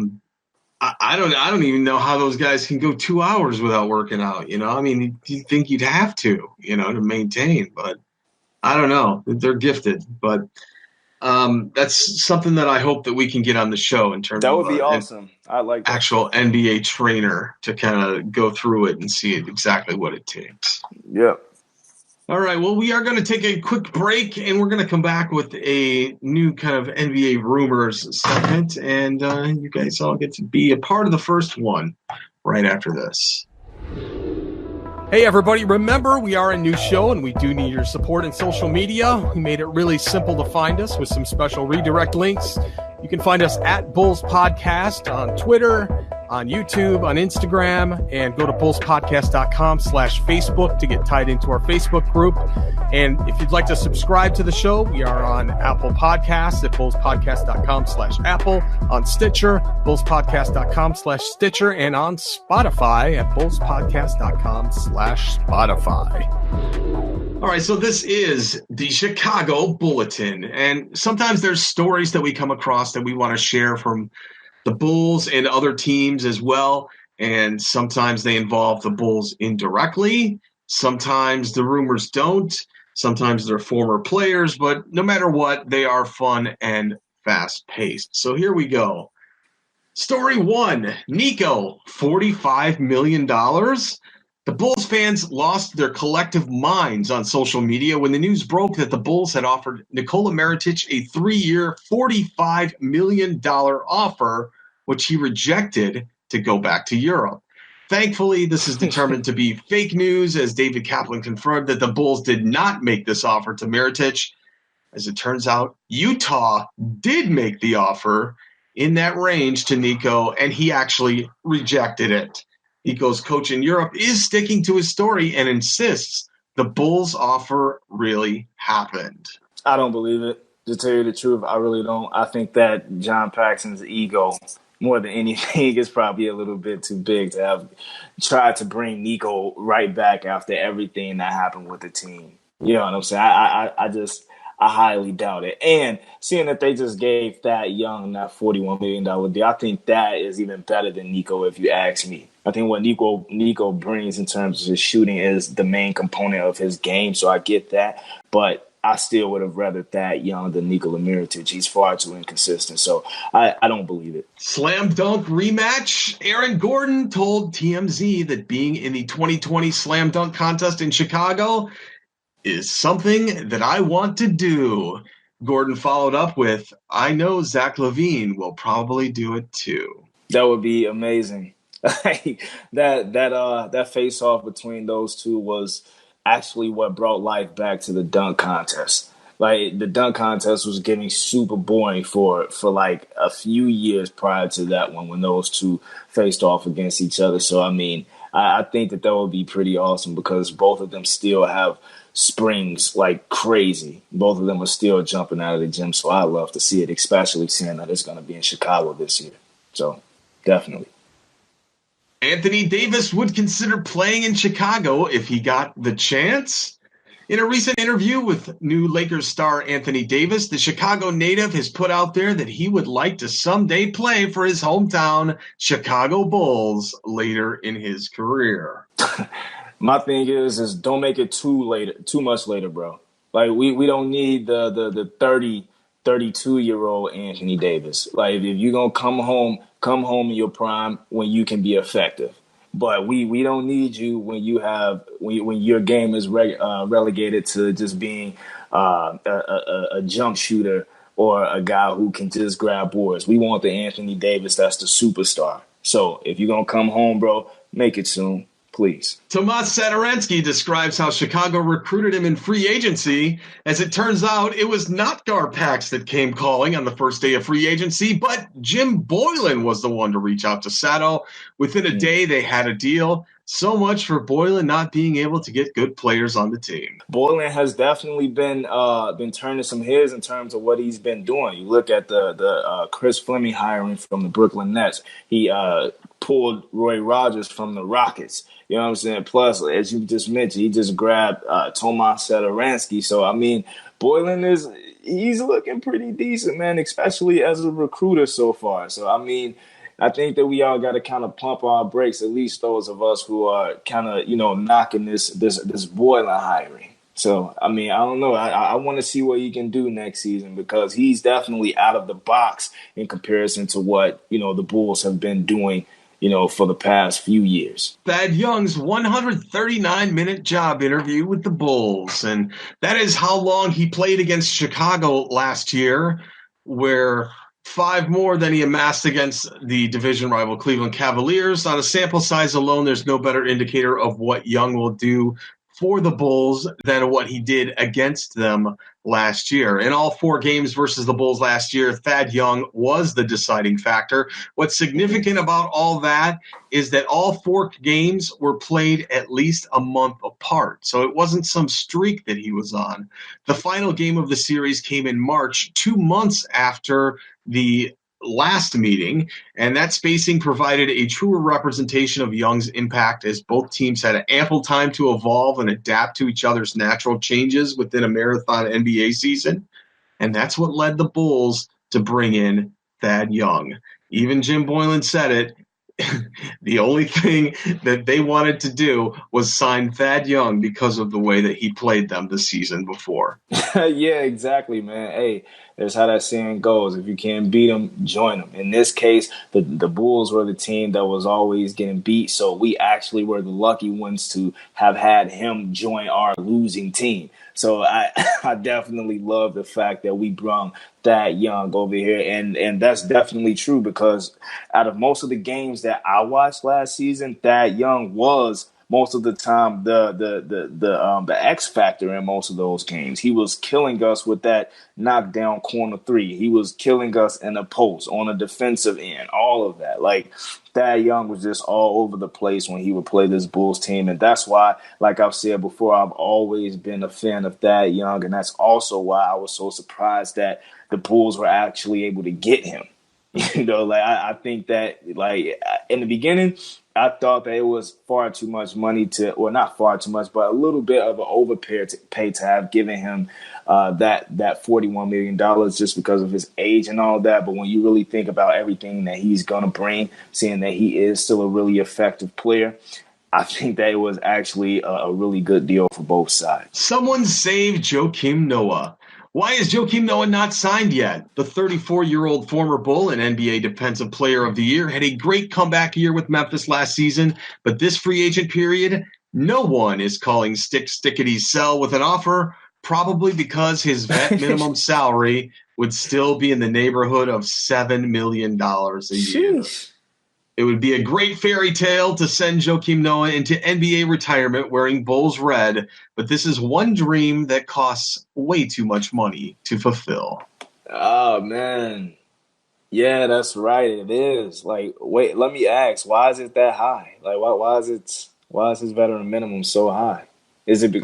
don't even know how those guys can go 2 hours without working out. You know, I mean, you think you'd have to, you know, to maintain, but I don't know. They're gifted, but that's something that I hope that we can get on the show in terms of that would be awesome. I like that. Actual NBA trainer to kind of go through it and see exactly what it takes. Yep. All right. Well, we are going to take a quick break, and we're going to come back with a new kind of NBA rumors segment, and you guys all get to be a part of the first one right after this. Hey everybody, remember we are a new show and we do need your support in social media. We made it really simple to find us with some special redirect links. You can find us at Bulls Podcast on Twitter, on YouTube, on Instagram, and go to bullspodcast.com/Facebook to get tied into our Facebook group. And if you'd like to subscribe to the show, we are on Apple Podcasts at bullspodcast.com/Apple, on Stitcher, bullspodcast.com/Stitcher, and on Spotify at bullspodcast.com/Spotify. All right, so this is the Chicago Bulletin, and sometimes there's stories that we come across that we want to share from the Bulls and other teams as well, and sometimes they involve the Bulls indirectly. Sometimes the rumors don't. Sometimes they're former players, but no matter what, they are fun and fast-paced. So here we go. Story 1, Nico, $45 million. The Bulls fans lost their collective minds on social media when the news broke that the Bulls had offered Nikola Mirotic a 3-year, $45 million offer, which he rejected to go back to Europe. Thankfully, this is determined to be fake news, as David Kaplan confirmed that the Bulls did not make this offer to Mirotic. As it turns out, Utah did make the offer in that range to Nico, and he actually rejected it. Nico's coach in Europe is sticking to his story and insists the Bulls' offer really happened. I don't believe it. To tell you the truth, I really don't. I think that John Paxson's ego, more than anything, is probably a little bit too big to have tried to bring Nico right back after everything that happened with the team. You know what I'm saying? I highly doubt it. And seeing that they just gave Thad Young that $41 million deal, I think that is even better than Nico, if you ask me. I think what Nico brings in terms of his shooting is the main component of his game, so I get that. But I still would have rather Thad Young than Nikola Mirotic. He's far too inconsistent, so I don't believe it. Slam dunk rematch. Aaron Gordon told TMZ that being in the 2020 Slam Dunk contest in Chicago is something that I want to do. Gordon followed up with, I know Zach LaVine will probably do it too. That would be amazing. that face off between those two was actually what brought life back to the dunk contest. Like, the dunk contest was getting super boring for like a few years prior to that one when those two faced off against each other. So I mean, I think that would be pretty awesome because both of them still have springs like crazy. Both of them are still jumping out of the gym, so I love to see it, especially seeing that it's going to be in Chicago this year. So definitely. Anthony Davis would consider playing in Chicago if he got the chance. In a recent interview with new Lakers star Anthony Davis, the Chicago native has put out there that he would like to someday play for his hometown Chicago Bulls later in his career. My thing is don't make it too much later, bro. Like, we don't need the 32-year-old Anthony Davis. Like, if you're going to come home in your prime when you can be effective. but we don't need you when your game is relegated to just being a jump shooter or a guy who can just grab boards. We want the Anthony Davis that's the superstar. So if you're going to come home, bro, make it soon, please. Tomas Satoransky describes how Chicago recruited him in free agency. As it turns out, it was not Garpax that came calling on the first day of free agency, but Jim Boylan was the one to reach out to Sato. Within a day, they had a deal. So much for Boylan not being able to get good players on the team. Boylan has definitely been turning some heads in terms of what he's been doing. You look at the Chris Fleming hiring from the Brooklyn Nets. He pulled Roy Rogers from the Rockets. You know what I'm saying? Plus, as you just mentioned, he just grabbed Tomas Satoransky. So, I mean, Boylan he's looking pretty decent, man, especially as a recruiter so far. So, I mean, I think that we all got to kind of pump our brakes, at least those of us who are kind of, knocking this Boylan hiring. So, I mean, I don't know. I want to see what he can do next season because he's definitely out of the box in comparison to what, the Bulls have been doing, for the past few years. Thad Young's 139-minute job interview with the Bulls. And that is how long he played against Chicago last year, where 5 more than he amassed against the division rival Cleveland Cavaliers. On a sample size alone, there's no better indicator of what Young will do for the Bulls than what he did against them last year. In all 4 games versus the Bulls last year, Thad Young was the deciding factor. What's significant about all that is that all 4 games were played at least a month apart. So it wasn't some streak that he was on. The final game of the series came in March, 2 months after the last meeting, and that spacing provided a truer representation of Young's impact as both teams had ample time to evolve and adapt to each other's natural changes within a marathon NBA season. And that's what led the Bulls to bring in Thad Young. Even Jim Boylan said it. The only thing that they wanted to do was sign Thad Young because of the way that he played them the season before. Yeah, exactly, man. Hey, that's how that saying goes. If you can't beat them, join them. In this case, the Bulls were the team that was always getting beat, so we actually were the lucky ones to have had him join our losing team. So I definitely love the fact that we brought Thad Young over here, and that's definitely true because out of most of the games that I watched last season, Thad Young was most of the time the X factor in most of those games. He was killing us with that knockdown corner 3. He was killing us in the post, on the defensive end, all of that. Like, Thad Young was just all over the place when he would play this Bulls team. And that's why, like I've said before, I've always been a fan of Thad Young. And that's also why I was so surprised that the Bulls were actually able to get him. I think that, in the beginning, I thought that it was far too much money not far too much, but a little bit of an overpay to have given him that $41 million just because of his age and all that. But when you really think about everything that he's going to bring, seeing that he is still a really effective player, I think that it was actually a really good deal for both sides. Someone save Joakim Noah. Why is Joakim Noah not signed yet? The 34-year-old former Bull and NBA Defensive Player of the Year had a great comeback year with Memphis last season, but this free agent period, no one is calling Stickety's sell with an offer, probably because his vet minimum salary would still be in the neighborhood of $7 million a year. Sheesh. It would be a great fairy tale to send Joakim Noah into NBA retirement wearing Bulls red, but this is one dream that costs way too much money to fulfill. Oh, man. Yeah, that's right. It is. Wait, let me ask, why is it that high? Why is his veteran minimum so high? Is it he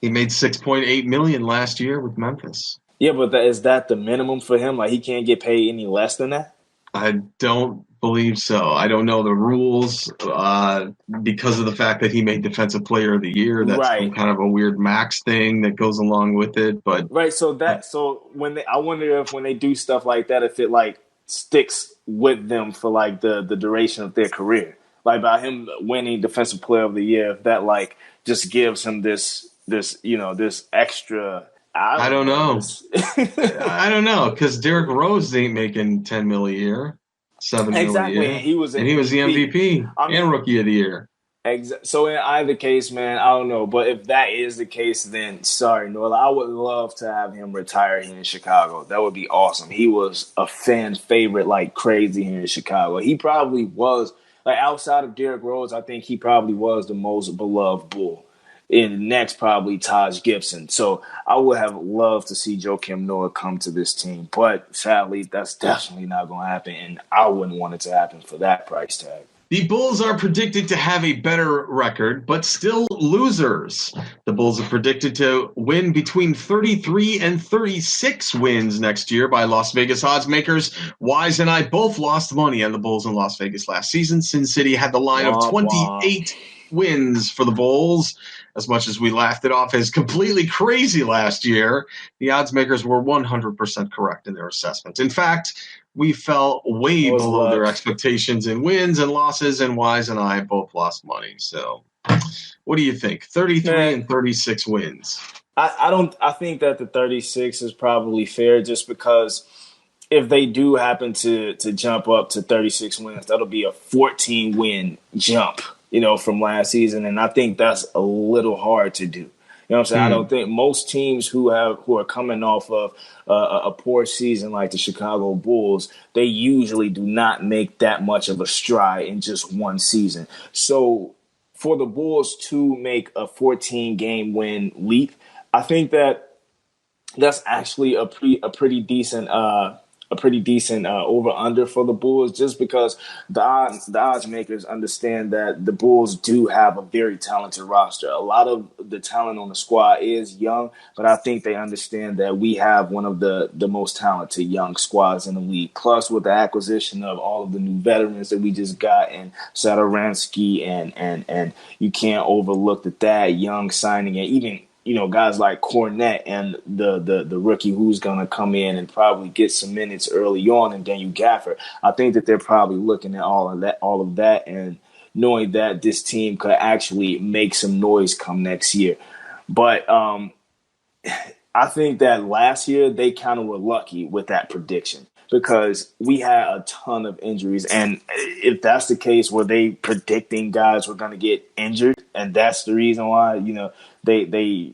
made $6.8 million last year with Memphis? Yeah, but is that the minimum for him? He can't get paid any less than that? I don't believe so. I don't know the rules because of the fact that he made Defensive Player of the Year. That's some kind of a weird max thing that goes along with it. But right, so I wonder if when they do stuff like that, if it sticks with them for the duration of their career. By him winning Defensive Player of the Year, if that just gives him this extra. I don't know. I don't know because Derrick Rose ain't making $10 million a year. $7 million. Exactly, Yeah. and he was an and he was the MVP and Rookie of the Year. So in either case, man, I don't know. But if that is the case, then sorry, Nola. I would love to have him retire here in Chicago. That would be awesome. He was a fan favorite like crazy here in Chicago. He probably was, like, outside of Derrick Rose, I think he probably was the most beloved Bull. And next, probably Taj Gibson. So I would have loved to see Joakim Noah come to this team. But sadly, that's definitely not going to happen. And I wouldn't want it to happen for that price tag. The Bulls are predicted to have a better record, but still losers. The Bulls are predicted to win between 33 and 36 wins next year by Las Vegas odds makers. Wyse and I both lost money on the Bulls in Las Vegas last season. Sin City had the line of 28 wins for the Bulls. As much as we laughed it off as completely crazy last year, the odds makers were 100% correct in their assessment. In fact, we fell way below their expectations in wins and losses, and Wyse and I both lost money. So what do you think? 33 and 36 wins. I think that the 36 is probably fair, just because if they do happen to jump up to 36 wins, that'll be a 14-win jump, from last season. And I think that's a little hard to do. You know what I'm saying? I don't think most teams who are coming off of a poor season like the Chicago Bulls, they usually do not make that much of a stride in just one season. So for the Bulls to make a 14-game win leap, I think that's actually a pretty decent over under for the Bulls, just because the odds makers understand that the Bulls do have a very talented roster. A lot of the talent on the squad is young, but I think they understand that we have one of the most talented young squads in the league. Plus, with the acquisition of all of the new veterans that we just got, and Satoransky, and you can't overlook that young signing, and even guys like Cornette and the rookie who's going to come in and probably get some minutes early on, and Daniel Gafford. I think that they're probably looking at all of that, and knowing that this team could actually make some noise come next year. But I think that last year they kind of were lucky with that prediction, because we had a ton of injuries. And if that's the case, were they predicting guys were going to get injured, and that's the reason why, they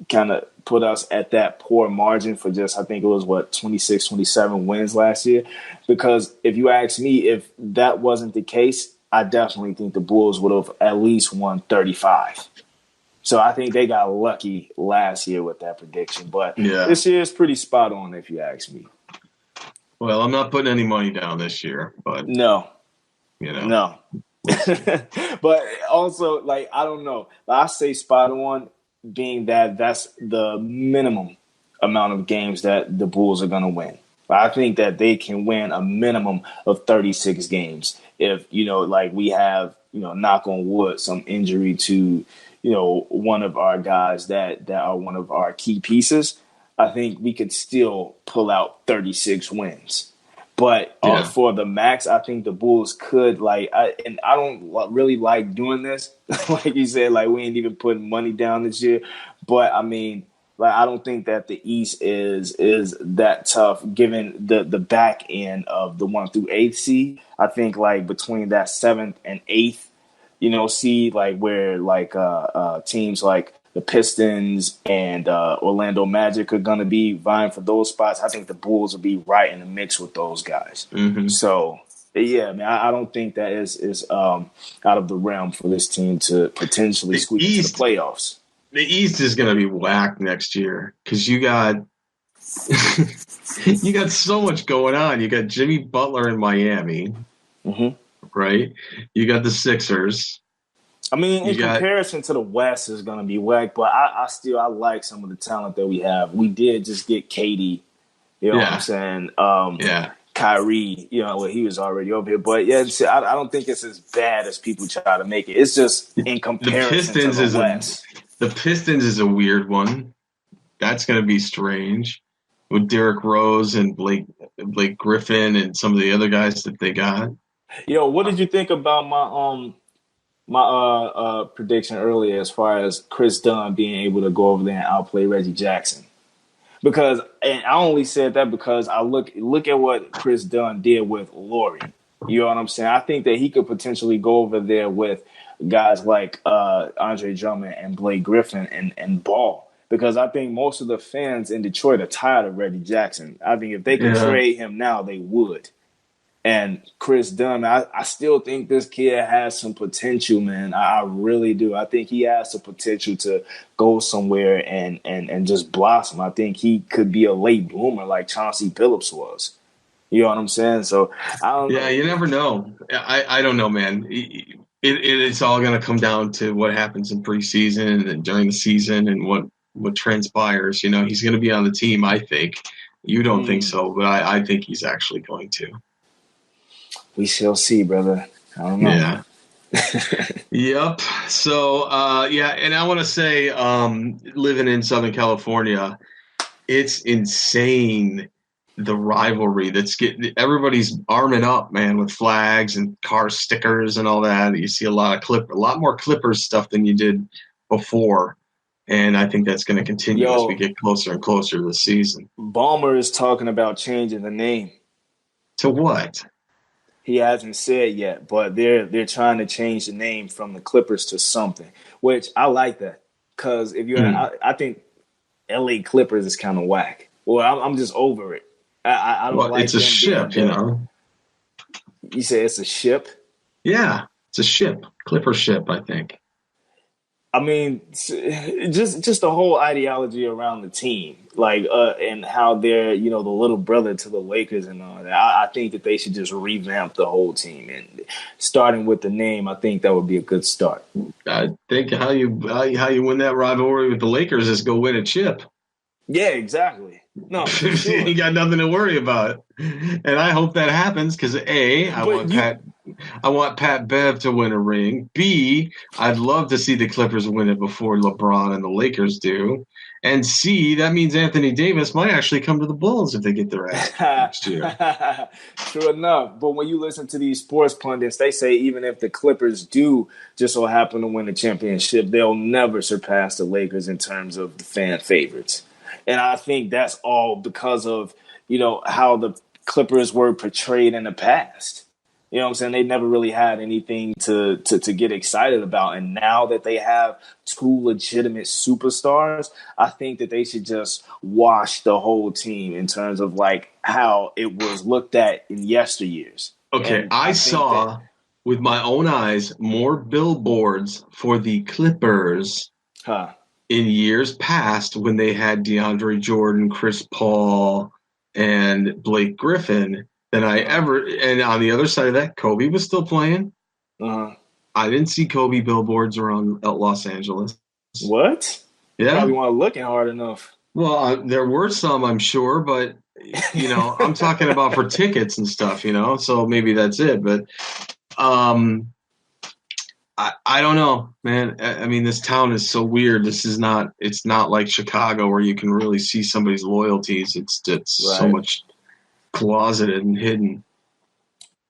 kind of put us at that poor margin for just, I think it was 26, 27 wins last year? Because if you ask me, if that wasn't the case, I definitely think the Bulls would have at least won 35. So I think they got lucky last year with that prediction. But This year is pretty spot on, if you ask me. Well, I'm not putting any money down this year, but no. But also, I don't know. I say spot on, being that that's the minimum amount of games that the Bulls are going to win. I think that they can win a minimum of 36 games. If, we have, knock on wood, some injury to, one of our guys that are one of our key pieces, I think we could still pull out 36 wins. But for the max, I think the Bulls could, and I don't really like doing this. Like you said, we ain't even putting money down this year. But, I mean, I don't think that the East is that tough, given the back end of the 1 through 8th seed. I think, between that 7th and 8th, seed, where teams like the Pistons and Orlando Magic are going to be vying for those spots, I think the Bulls will be right in the mix with those guys. Mm-hmm. So, yeah, man, I don't think that is out of the realm for this team to potentially squeak into the playoffs. The East is going to be whacked next year, because you got you got so much going on. You got Jimmy Butler in Miami, right? You got the Sixers. I mean, in comparison to the West, is going to be whack, but I like some of the talent that we have. We did just get KD, what I'm saying? Kyrie, he was already over here. But, I don't think it's as bad as people try to make it. It's just in comparison to the West. The Pistons is a weird one. That's going to be strange, with Derrick Rose and Blake Griffin and some of the other guys that they got. What did you think about my prediction earlier as far as Chris Dunn being able to go over there and outplay Reggie Jackson? Because, and I only said that because I look at what Chris Dunn did with Laurie. You know what I'm saying? I think that he could potentially go over there with guys like Andre Drummond and Blake Griffin and ball. Because I think most of the fans in Detroit are tired of Reggie Jackson. I think if they could trade him now, they would. And Chris Dunn, I still think this kid has some potential, man. I really do. I think he has the potential to go somewhere and just blossom. I think he could be a late bloomer like Chauncey Billups was. You know what I'm saying? So I don't know. Yeah, you never know. I don't know, man. It's all going to come down to what happens in preseason and during the season and what transpires. You know, he's going to be on the team, I think. You don't think so, but I think he's actually going to. We shall see, brother. I don't know. Yeah. Yep. So, and I want to say, living in Southern California, it's insane, the rivalry everybody's arming up, man, with flags and car stickers and all that. You see a lot more Clippers stuff than you did before. And I think that's going to continue as we get closer and closer to the season. Ballmer is talking about changing the name. To what? He hasn't said yet, but they're trying to change the name from the Clippers to something, which I like that. Because if you're, I think LA Clippers is kind of whack. Well, I'm just over it. I don't like it's a ship, you know. You say it's a ship? Yeah, it's a ship. Clipper ship, I think. I mean, just the whole ideology around the team, like, and how they're, you know, the little brother to the Lakers and all that. I think that they should just revamp the whole team, and starting with the name, I think that would be a good start. I think how you win that rivalry with the Lakers is go win a chip. Yeah, exactly. No, sure. You got nothing to worry about, and I hope that happens because I want Pat Bev to win a ring. B, I'd love to see the Clippers win it before LeBron and the Lakers do. And C, that means Anthony Davis might actually come to the Bulls if they get their ass next year. True enough. But when you listen to these sports pundits, they say even if the Clippers do just so happen to win the championship, they'll never surpass the Lakers in terms of the fan favorites. And I think that's all because of, you know, how the Clippers were portrayed in the past. You know what I'm saying? They never really had anything to get excited about. And now that they have two legitimate superstars, I think that they should just wash the whole team in terms of like how it was looked at in yesteryears. Okay, I saw with my own eyes more billboards for the Clippers in years past when they had DeAndre Jordan, Chris Paul, and Blake Griffin than I ever. And on the other side of that, Kobe was still playing. I didn't see Kobe billboards around Los Angeles. What? Yeah, probably weren't looking hard enough. Well, there were some, I'm sure, but you know, I'm talking about for tickets and stuff. You know, so maybe that's it. But I don't know, man. I mean, this town is so weird. It's not like Chicago where you can really see somebody's loyalties. It's right. So much closeted and hidden.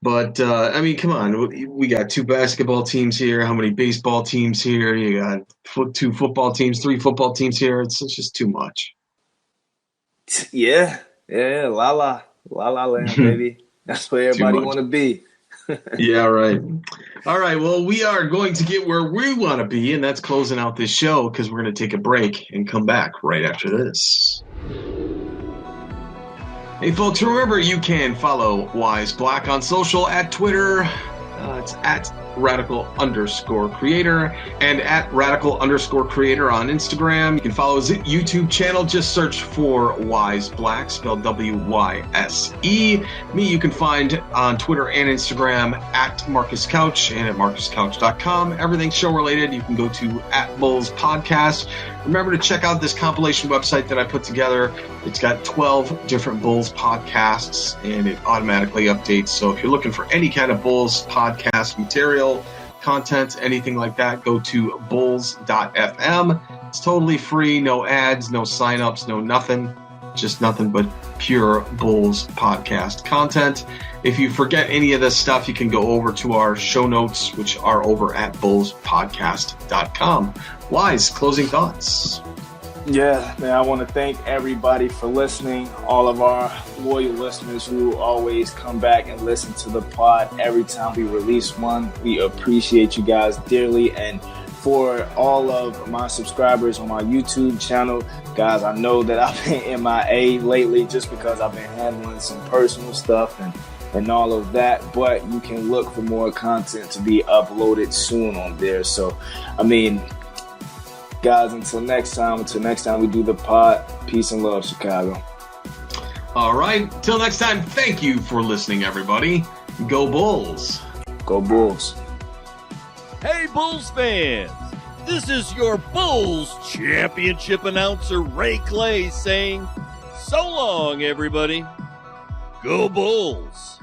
But, I mean, come on. We got two basketball teams here. How many baseball teams here? You got two football teams, three football teams here. It's just too much. Yeah. La land, baby. That's where everybody want to be. Yeah, right. All right, well, we are going to get where we want to be, and that's closing out this show because we're going to take a break and come back right after this. Hey, folks, remember you can follow Wyse Black on social at Twitter. It's at @radical_creator and at @radical_creator on Instagram. You can follow his YouTube channel. Just search for Wyse Black, spelled WYSE. Me, you can find on Twitter and Instagram at Marcus Couch and at marcuscouch.com. Everything show related, you can go to @Bulls Podcast. Remember to check out this compilation website that I put together. It's got 12 different Bulls podcasts, and it automatically updates. So if you're looking for any kind of Bulls podcast material, content, anything like that, go to bulls.fm. It's totally free, no ads, no signups, no nothing. Just nothing but pure Bulls podcast content. If you forget any of this stuff, you can go over to our show notes, which are over at bullspodcast.com. Wyse, closing thoughts. Yeah, man, I want to thank everybody for listening, all of our loyal listeners who always come back and listen to the pod every time we release one. We appreciate you guys dearly. And for all of my subscribers on my YouTube channel, guys, I know that I've been MIA lately just because I've been handling some personal stuff and all of that, but you can look for more content to be uploaded soon on there. So, I mean, guys, until next time we do the pod, peace and love, Chicago. All right, till next time, thank you for listening, everybody. Go Bulls. Go Bulls. Hey, Bulls fans! This is your Bulls championship announcer, Ray Clay, saying, so long, everybody. Go Bulls!